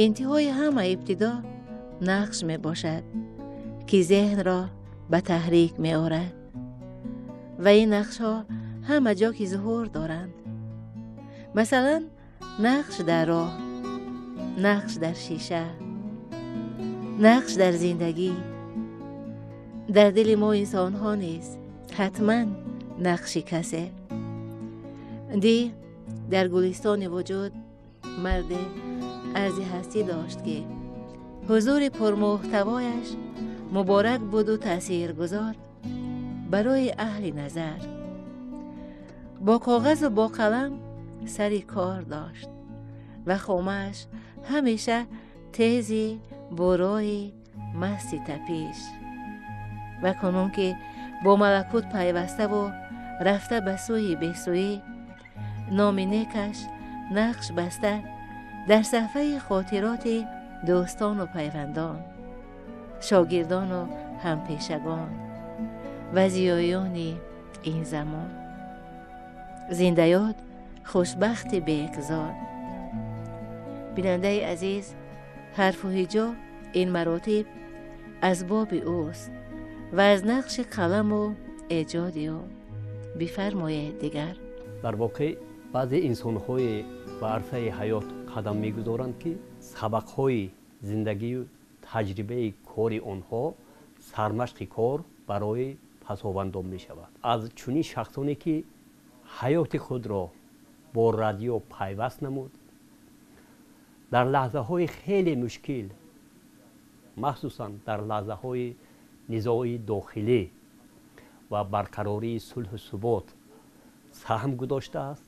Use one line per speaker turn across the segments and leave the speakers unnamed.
انتهای همه ابتدا نقش می باشد که ذهن را به تحریک می آورد و این نقش ها همه جا که ظهور دارند. مثلا نقش در راه، نقش در شیشه، نقش در زندگی. در دل ما انسان ها نیست حتما نقش کسی. دی در گلستان وجود مرد ارزی هستی داشت که حضور پرمحتوایش مبارک بود و تأثیرگذار برای اهل نظر. با کاغذ و با قلم سری کار داشت و خامش همیشه تیزی برای مست تپیش. و کنون که با ملکوت پیوسته و رفته به سوی بسوی، نام نیکش نقش بسته در صفحه خاطرات دوستان و پیوندان، شاگردان و همپیشگان و زیایان این زمان. زنده یاد خوشبخت بیکزاد. بیننده عزیز، حرف و هجا این مراتب از باب اوست و از نقش قلم و ایجاد او. بفرمایید دیگر.
در واقع بعضی انسان‌های به عرصه حیات قدم می‌گذارند که سبق‌های زندگی و تجربه کاری آنها سرمشق کار برای پس‌آوردن می‌شود. از چنین شخصانی که حیات خود را با رادیو پیوست نمود، در لحظه‌های خیلی مشکل، مخصوصاً در لحظه‌های نزاع داخلی و برقراری صلح و ثبات سهم گذاشته است.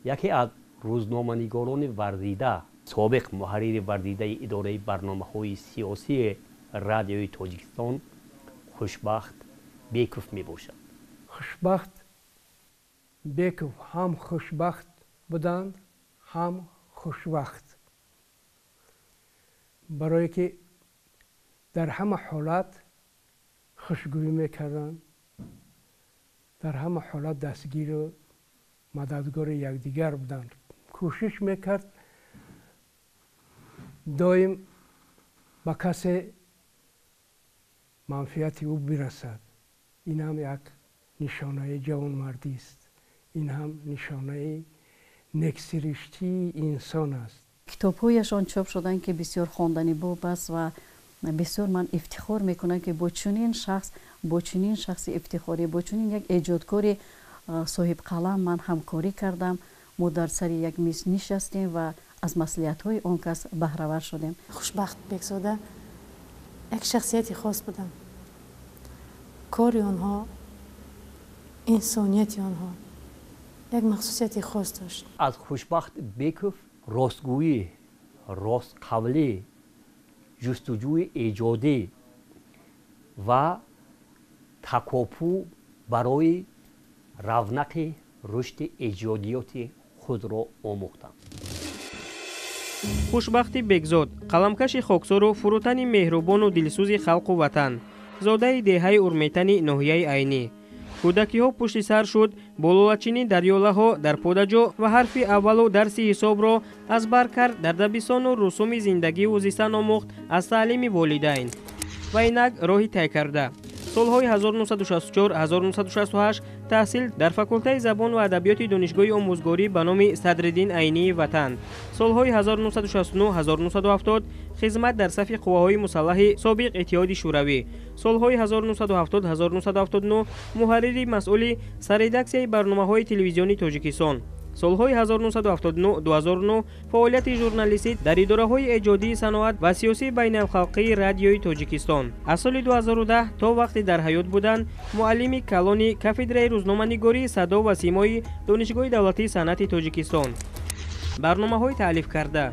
یکی از روزنامه‌نگاران ورزیده، سابق محرر ورزیده اداره برنامه‌های سیاسی رادیوی تاجیکستان، خوشبخت بیکوف میباشد.
خوشبخت بیکوف هم خوشبخت بودند هم خوشوقت، برای که در همه حالت خوشگویی میکردند، در همه حالت دستگیر و مددگار یکدیگر بودند. کوشش میکرد دائم به کسی منفعت او برسد. این هم یک نشانه جوانمردی است. این هم نشانه نکسرشتی انسان است.
کتاب‌هایشان چاپ شدن که بسیار خواندنی بود است و بسیار من افتخار میکنم که با چنین شخص افتخاری، با چنین یک ایجادکار صاحب قلم من همکاری کردم. ما در سر یک میز نشستیم و از مصلحت‌های آن کس بهره‌ور شدیم.
خوشبخت بیکزاده یک شخصیت خاص بودن. کاری آنها، انسانیت آنها یک مخصوصیت خاص داشت.
از خوشبخت بیکوف راستگویی، راست قولی، جستجوی ایجادی و تکاپو برای رونق رشد ایجادیات خود را آموختم.
خوشبختی بیکزاد، قلمکش خاکسار و فروتن مهربان و دلسوز خلق و وطن، زاده دهه ارمیتن ناحیه عینی. کودکی ها پشت سر شد، بولولچینی دریاله ها در پودجا و حرف اول و درس حساب را از بر کرد. در دبستان و رسوم زندگی و زیستن آموخت از تعلیم والدین و اینک راهی طی کرده. سالهای 1964-1968 تحصیل در فاکولته زبان و ادبیات دانشگاه آموزگاری به نام صدرالدین عینی وطن. سالهای 1969-1970 خدمت در صف قواهای مسلح سابق اتحاد شوروی. سالهای 1970-1979 محرر مسئول سرریدکسیای برنامه‌های تلویزیونی تاجیکستان. سالهای 1979-2009 فعالیت ژورنالیستی در اداره‌های ایجادی صنعت و سیاسی بین الخلقی رادیوی تاجیکستان. از سال 2010 تا وقتی در حیات بودند، معلم کلانی کافدره روزنامه‌نگاری صدا و سیمای دانشگاه دولتی صنعت تاجیکستان. برنامه‌های تألیف کرده،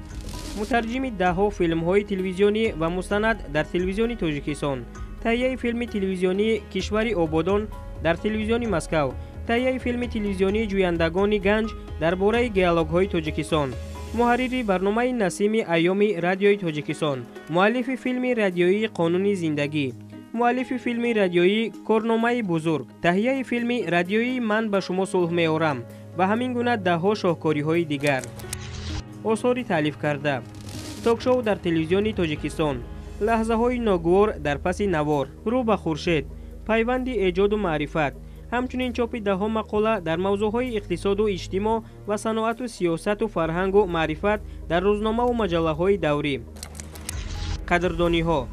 مترجم ده‌ها فیلم‌های تلویزیونی و مستند در تلویزیون تاجیکستان. تهیه فیلم تلویزیونی کشور آبادان در تلویزیون مسکو. تهیه فیلم تلویزیونی جویندگان گنج درباره گیالوگ‌های تاجیکستان. محرر برنامه نسیم ایامی رادیوی تاجیکستان. مؤلف فیلم رادیویی قانون زندگی. مؤلف فیلم رادیویی کارنامه بزرگ. تهیه فیلم رادیویی من به شما صلح می‌آورم و همین گونه ده‌ها شاهکاری‌های دیگر. آثار تألیف کرده، توکشو در تلویزیون تاجیکستان، لحظه های ناگوار در پس نوار، رو به خورشید، پیوند ایجاد و معرفت، همچنین چاپ 10 مقاله در موضوعهای اقتصاد و اجتماع و صنعت و سیاست و فرهنگ و معرفت در روزنامه و مجله های دوری. قدردانی ها: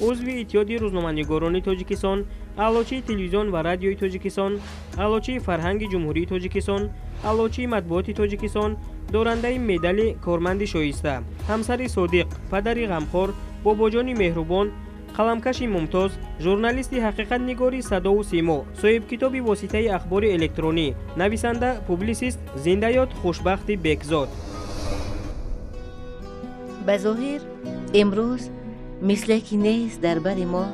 عضو اتحاد روزنامه‌نگاران تاجیکستان، اعلاچی تلویزیون و رادیوی تاجیکستان، اعلاچی فرهنگ جمهوری تاجیکستان، اعلاچی مطبوعات تاجیکستان، دارنده مدال کارمند شایسته، همسر صادق، پدر غمخوار، باباجان مهربان، قلمکش ممتاز، ژورنالیست حقیقت نگاری صدا و سیما، صاحب کتاب واسطه اخبار الکترونی، نویسنده، پوبلیسیست، زنده یاد خوشبخت بکزاد.
بظاهر امروز مثل که نیست در بر ما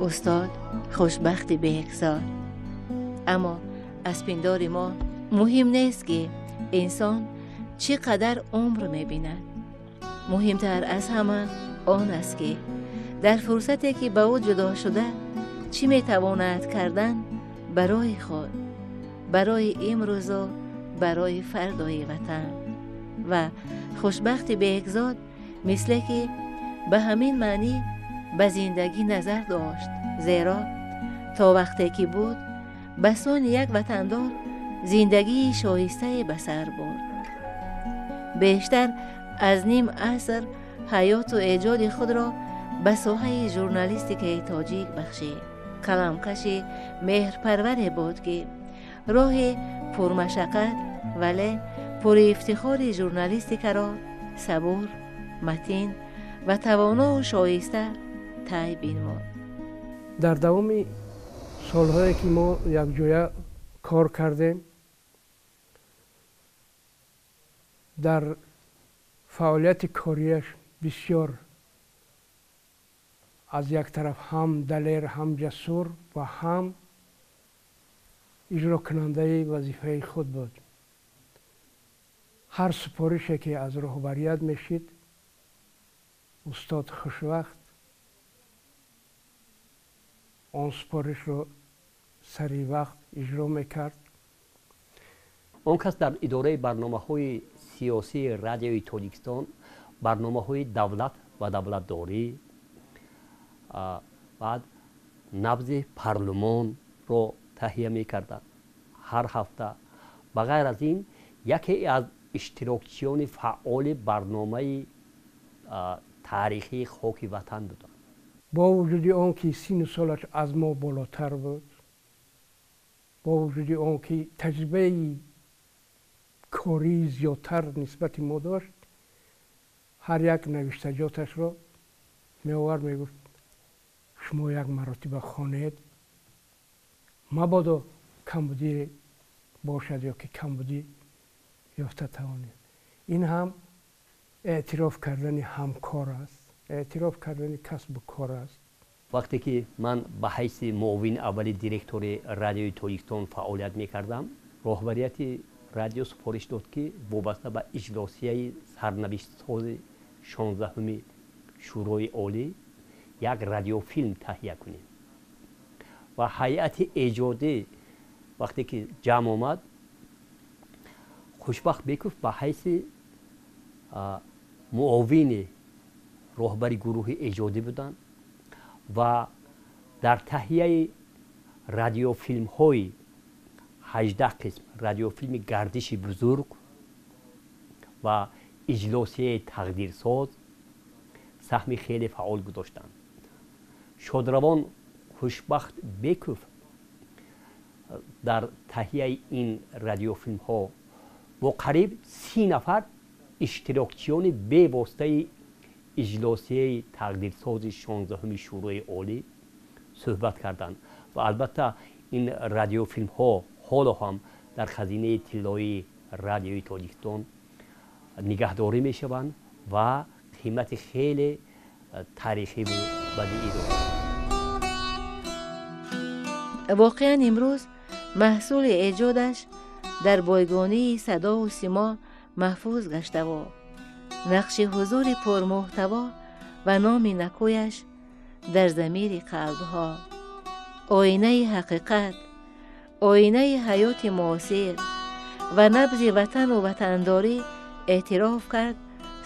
استاد خوشبخت بکزاد، اما از پندار ما مهم نیست که انسان چقدر عمر می‌بیند. مهمتر از همه آن است که در فرصتی که به او جدا شده چی میتواند کردن برای خود، برای امروز و برای فردای وطن. و خوشبخت بکزاد مثل که به همین معنی به زندگی نظر داشت، زیرا تا وقتی که بود بسان یک وطندار زندگی شایسته به سر برد. بیشتر از نیم عصر حیات و ایجاد خود را به ساحه ژورنالیستیک تاجیک بخشید. کلمکش مهرپروری بود که راه پرمشقت ولی پر افتخار ژورنالیستیک را صبور، متین و توانا و شایسته طی بنمود.
در دوام سالهایی که ما یک جای کار کردیم، در فعالیت کاریش بسیار از یک طرف هم دلیر، هم جسور و هم اجرا کننده وظیفه خود بود. هر سپارشی که از رهبریت میشید استاد خوشوقت آن سپارش رو سری وقت اجرا میکرد.
آن کس در اداره برنامه‌های سیاسی رادیوی تاجیکستان برنامه‌های دولت و دولتداری، بعد نبض پارلمان رو تهیه می‌کردند هر هفته. بغیر از این یکی از اشتراکچیان فعال برنامه تاریخی خاک وطن بودند.
با وجود آن که سن سالش از ما بالاتر بود، با وجود آن که تجربه کاری زیادتر نسبت ما داشت، هر یک نوشتجاتش را می‌آورد میگفت شما یک مرتبه خوانید، مبادا کمبودی باشد یا که کمبودی یافته توانید. این هم اعتراف کردن همکار است، اعتراف کردن کسب و کار است.
وقتی که من به حیث معاون اول دیرکتور رادیوی تاجیکستان فعالیت می‌کردم، رهبریت رادیو سفارش داد که وابسته به اجلاسیه سرنوشت ساز 16 شورای عالی یک رادیو فیلم تهیه کنیم. و هیئت ایجادی وقتی که جمع آمد، خوشبخت بکوف به حیث معاون رهبر گروه ایجادی بودند و در تهیه رادیو فیلم های 18 قسم رادیو فیلم گردش بزرگ و اجلاسیه تقدیرساز سهم خیلی فعال گذاشتند. شادروان خوشبخت بکوف در تهیه این رادیو فیلم ها با قریب 30 نفر اشتراکچیان به واسطه اجلاسیه تقدیرساز 16 شورای عالی صحبت کردند و البته این رادیو فیلم ها حالا هم در خزینه طلایی رادیوی تاجیکستان نگهداری می شوند و قیمت خیلی تاریخی و بدیعی دارند.
واقعا امروز محصول ایجادش در بایگانی صدا و سیما محفوظ گشته و نقش حضور پرمحتوا و نام نکویش در ضمیر قلبها، آینه حقیقت، آینه حیات معاصر و نبض وطن و وطنداری اعتراف کرد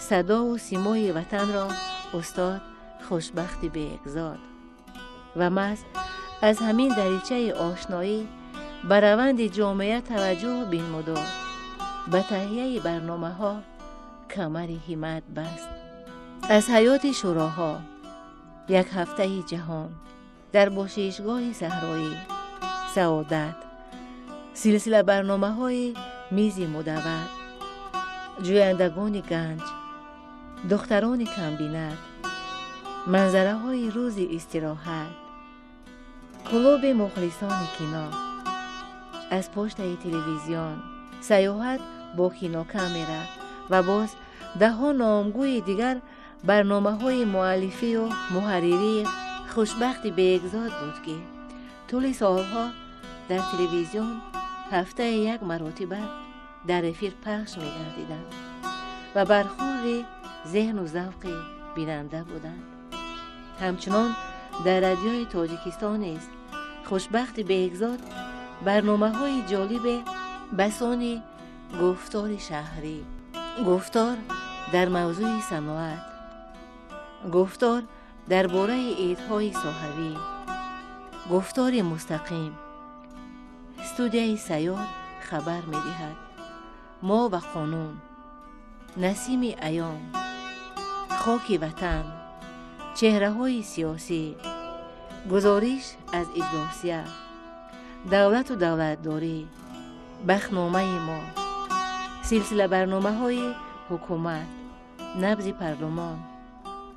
صدا و سیمای وطن را استاد خوشبخت بیگزاد و محض از همین دریچه آشنایی به روند جامعه توجه بنمود. به تهیه برنامه ها کمر همت بست. از حیات شوراها، یک هفته جهان، در باشیشگاه صحرایی، سعادت، سلسله برنامه های میز مدور، جویندگان گنج، دختران کمبینت، منظره های روز استراحت، کلوب مخلصان کینا، از پشت تلویزیون، سیاحت با کینو کامera و باز ده ها نامگوی دیگر برنامه های مؤلفی و محرری خوشبخت بیگزاد بود که طول سالها در تلویزیون هفته یک مرتبه در افیر پخش می گردیدند و برخورد ذهن و ذوق بیننده بودند. همچنان در رادیوی تاجیکستان نیز خوشبخت بیگزاد برنامه های جالب بسان گفتار شهری، گفتار در موضوع صنعت، گفتار درباره عیدهای صحوی، گفتار مستقیم، استودیوی سیار خبر می دهد، ما و قانون، نسیم ایام، خاک وطن، چهره های سیاسی، گزارش از اجلاسیه، دولت و دولتداری، بخنامه ما، سلسله برنامه های حکومت، نبض پارلمان،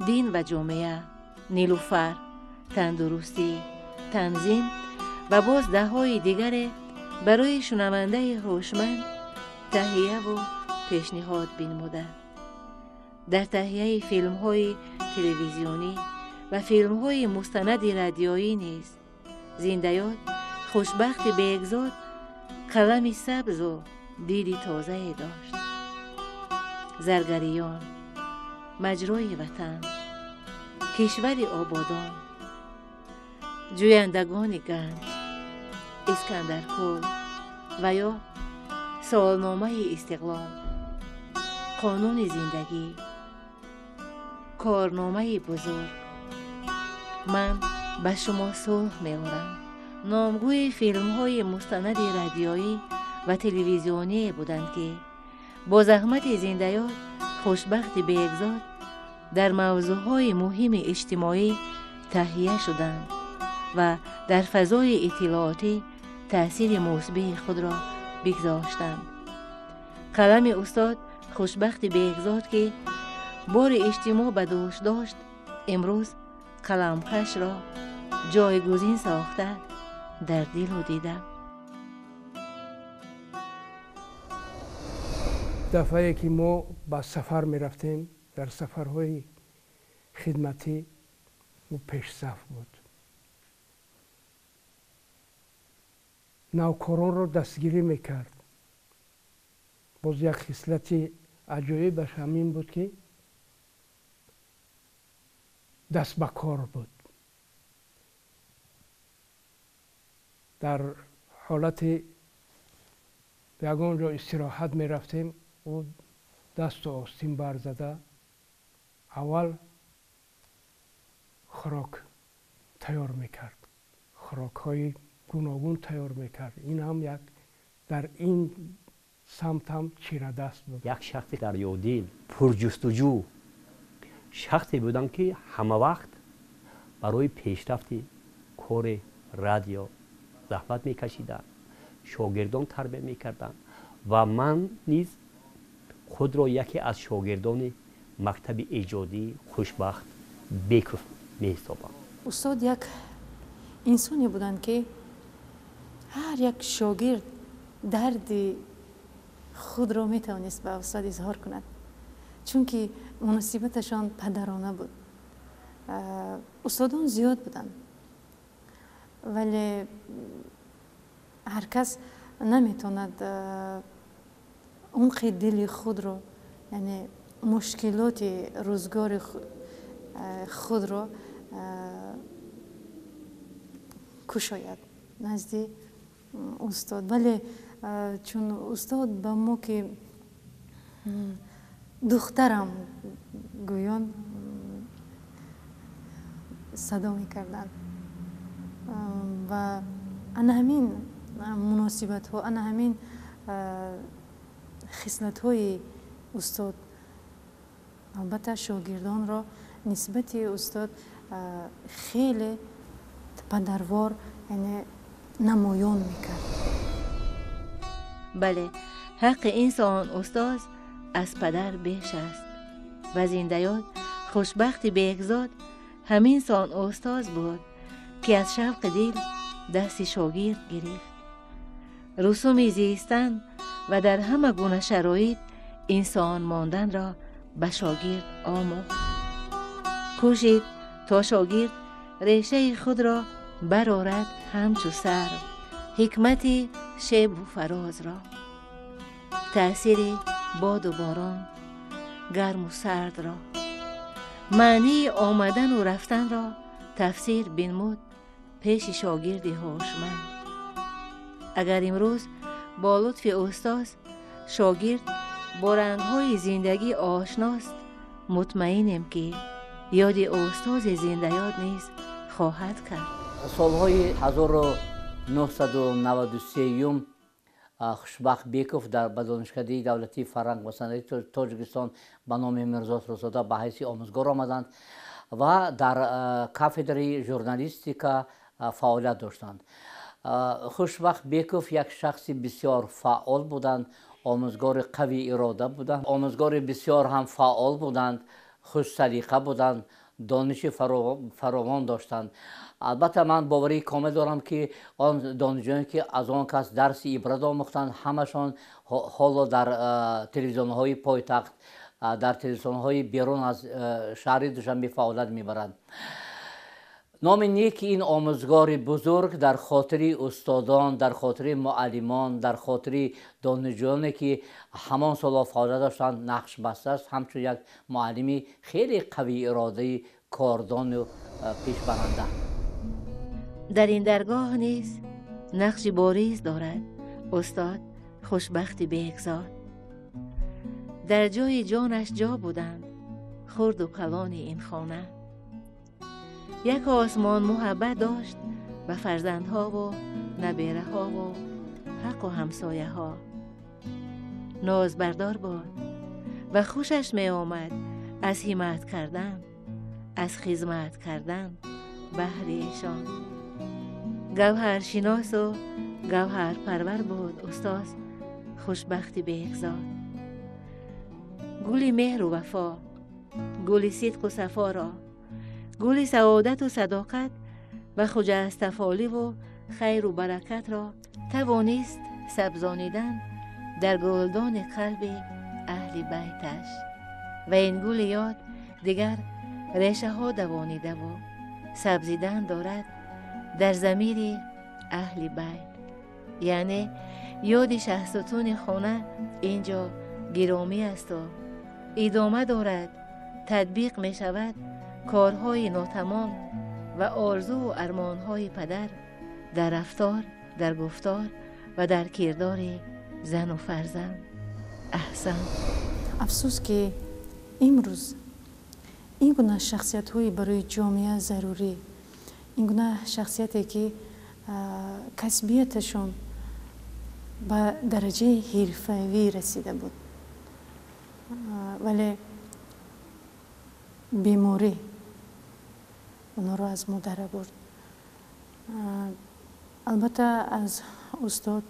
دین و جامعه، نیلوفر، تندرستی، تنظیم و باز ده های دیگر برای شنونده هوشمند تهیه و پیشنهاد بنموده. در تهیه فیلم های تلویزیونی و فیلم های مستند رادیویی نیز زنده‌یاد خوشبخت بیگزاد قلم سبز و دید تازه داشت. زرگریان، مجرای وطن، کشور آبادان، جویندگان گنج، اسکندرکل و یا سوالنامه استقلال، قانون زندگی، کارنامه بزرگ، من به شما صلح می‌آورم. نامگوی فیلم های مستند رادیویی و تلویزیونی بودند که با زحمت زنده‌یاد خوشبخت بیگزاد در موضوعهای مهم اجتماعی تهیه شدند و در فضای اطلاعاتی تأثیر مثبت خود را بگذاشتند. قلم استاد خوشبخت بیگزاد که بار اجتماع به دوش داشت، امروز قلمکش را جایگزین ساخته در دل و دیده.
دفعه که ما با سفر می رفتیم، در سفرهای خدمتی و پیش صف بود. نوکران را دستگیری میکرد. باز یک خصلت عجایبش همین بود که دست به کار بود. در حالت یگان جا استراحت می رفتیم و دست و آستین برزده اول خوراک تیار میکرد، خوراک های گوناگون تیار میکرد. این هم یک در این سمت هم چیره دست بود.
یک شخص در یودیل پرجستجو شخصی بودن که همه وقت برای پیشرفت کار رادیو زحمت میکشیدند، شاگردان تربیت میکردند و من نیز خود را یکی از شاگردان مکتب ایجادی خوشبخت بیک میحسابم.
استاد یک انسانی بودند که هر یک شاگرد درد خود را میتوانست به استاد اظهار کند، چون که مناسبتشان پدرانه بود. استادان زیاد بودند ولی هر کس نمیتواند عمق دل خود را، یعنی مشکلات روزگار خود را کشاید نزد استاد. ولی چون استاد به ما که دخترم گویان صدا میکردن و انا همین مناسبت ها، انا همین خصلت های استاد البته شاگردان را نسبت استاد خیلی پدروار یعنی نمایان میکرد.
بله، حق این سان استاد از پدر بیش است و زندیات خوشبخت بیگزاد همین سان استاد بود که از شوق دل دست شاگرد گرفت. رسوم زیستن و در همه گونه شرایط انسان ماندن را به شاگرد آموخت. کوشید تا شاگرد ریشه خود را برآورد همچو سرو، حکمت شب و فراز را، تأثیر باد و باران، گرم و سرد را، معنی آمدن و رفتن را تفسیر بنمود پیش شاگرد هوشمند. اگر امروز با لطف استاد شاگرد با رنگ‌های زندگی آشناست، مطمئنم که یاد استاد زندیات نیز خواهد کرد.
سالهای 1993 خوشبخت بیکوف در دانشکده دولتی فرهنگ و صنعت تاجیکستان به نام میرزا رسودا به حیث آموزگار آمدند و در کافدرای ژورنالیستیکا فعالیت داشتند. خوشبخت بیکوف یک شخص بسیار فعال بودند، آموزگار قوی اراده بودند، آموزگار بسیار هم فعال بودند، خوش سلیقه بودند، دانش فراوان داشتند. البته من باوری کامل دارم که آن دانشجویانی که از آن کس درس عبرت آموختند همشان حالا در تلویزیون های پایتخت، در تلویزیون های بیرون از شهر دوشنبه فعالیت میبرند. نام نیک این آموزگار بزرگ در خاطر استادان، در خاطر معلمان، در خاطر دانشجویانی که همان سال فعالیت داشتند نقش بسته است، همچون یک معلمی خیلی قوی اراده، کاردان و پیش برنده.
در این درگاه نیز نقش باریز دارد استاد خوشبخت بیگزاد. در جای جانش جا بودند خرد و کلان این خانه. یک آسمان محبت داشت به فرزندها و نبیره ها و حق و همسایه ها. ناز بردار بود و خوشش می آمد از حمایت کردن، از خدمت کردن بهر ایشان. گوهر شناس و گوهر پرور بود استاد خوشبخت بیگزاد. گل مهر و وفا، گل صدق و صفا را، گل سعادت و صداقت و خجستفالی و خیر و برکت را توانست سبزانیدن در گلدان قلب اهل بیتش و این گل یاد دیگر ریشه ها دوانیده و سبزیدن دارد در ضمیر اهل بیت. یعنی یاد شهستون خانه اینجا گرامی است و ادامه دارد، تطبیق می شود کارهای ناتمام و آرزو و ارمانهای پدر در رفتار، در گفتار و در کردار زن و فرزند. احسن.
افسوس که امروز این گونه شخصیت های برای جامعه ضروری، این گونه شخصیتی که کسبیتشون به درجه حرفه‌ای رسیده بود ولی بیماری اونا رو از ما در برد. البته از استاد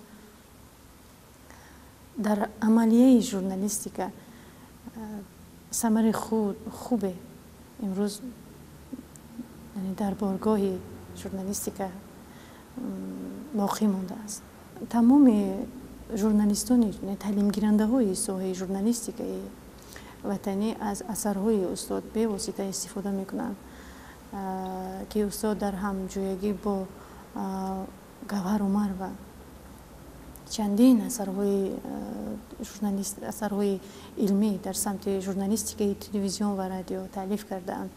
در عملیه ژورنالیستیکا ثمر خوبه امروز در بارگاه ژورنالیستیکا باقی مونده است. تمام ژورنالیستان تعلیم گیرنده های ساحه ژورنالیستیکای وطنی از اثرهای استاد به واسطه استفاده میکنند که استاد در همجویگی با گوهر عمر و چندین اثرهای علمی در سمت ژورنالیستیک تلویزیون و رادیو تالیف کردند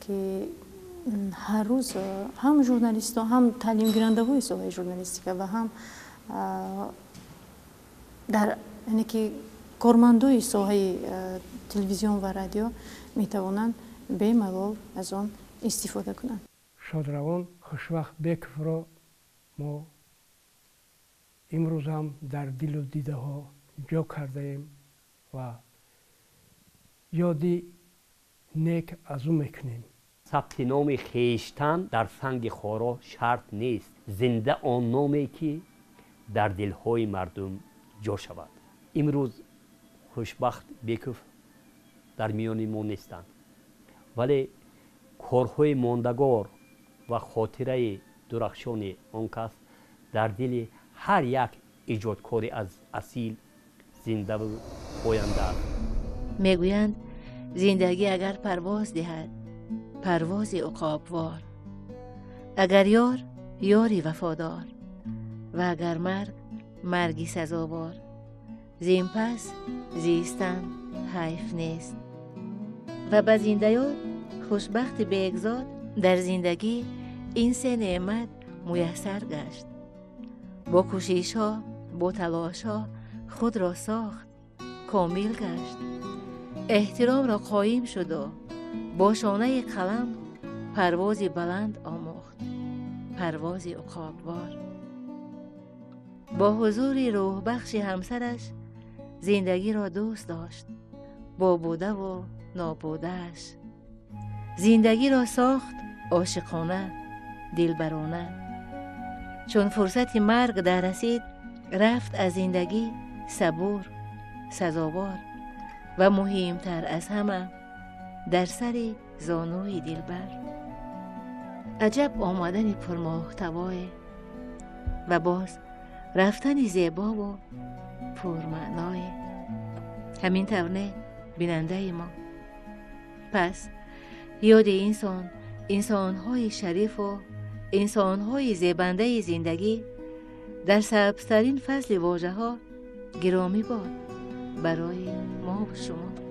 که هر روز هم ژورنالیستان هم تعلیم گیرنده های ساحه ژورنالیستیک و هم در یعنی که کارمندای ساحه تلویزیون و رادیو میتوانند به ملال از آن استفاده کنند.
شادروان خوشوقت بیکف را ما امروز هم در دل و دیده ها جا کرده ایم و یادی نیک از او میکنیم.
ثبت نام خویشتن در سنگ خارا شرط نیست. زنده آن نامی که در دلهای مردم جا شود. امروز خوشبخت بیکف در میان ما نیستند، ولی کارهای ماندگار و خاطره درخشان آن کس در دل هر یک ایجادکاری از اصیل زنده و پاینده است.
میگویند زندگی اگر پرواز دهد، پرواز عقابوار، اگر یار یاری وفادار، و اگر مرگ مرگی سزاوار، زین پس زیستن حیف نیست. و به زندیات خوشبخت بیگزاد در زندگی این سه نعمت میسر گشت. با کوشش ها، با تلاش ها خود را ساخت، کامل گشت. احترام را قایم شد و با شانه قلم پرواز بلند آموخت، پرواز عقابوار. با حضور روح بخش همسرش زندگی را دوست داشت، با بوده و نابودهش. زندگی را ساخت عاشقانه، دلبرانه. چون فرصت مرگ در رسید، رفت از زندگی صبور، سزاوار و مهمتر از همه در سر زانوی دلبر. عجب آمدن پرمحتوای و باز رفتن زیبا و پرمعنای. همین طور بیننده ما. پس یاد انسان‌های شریف و انسان‌های زیبنده زندگی در سبزترین فصل واژه‌ها گرامی باد برای ما و شما.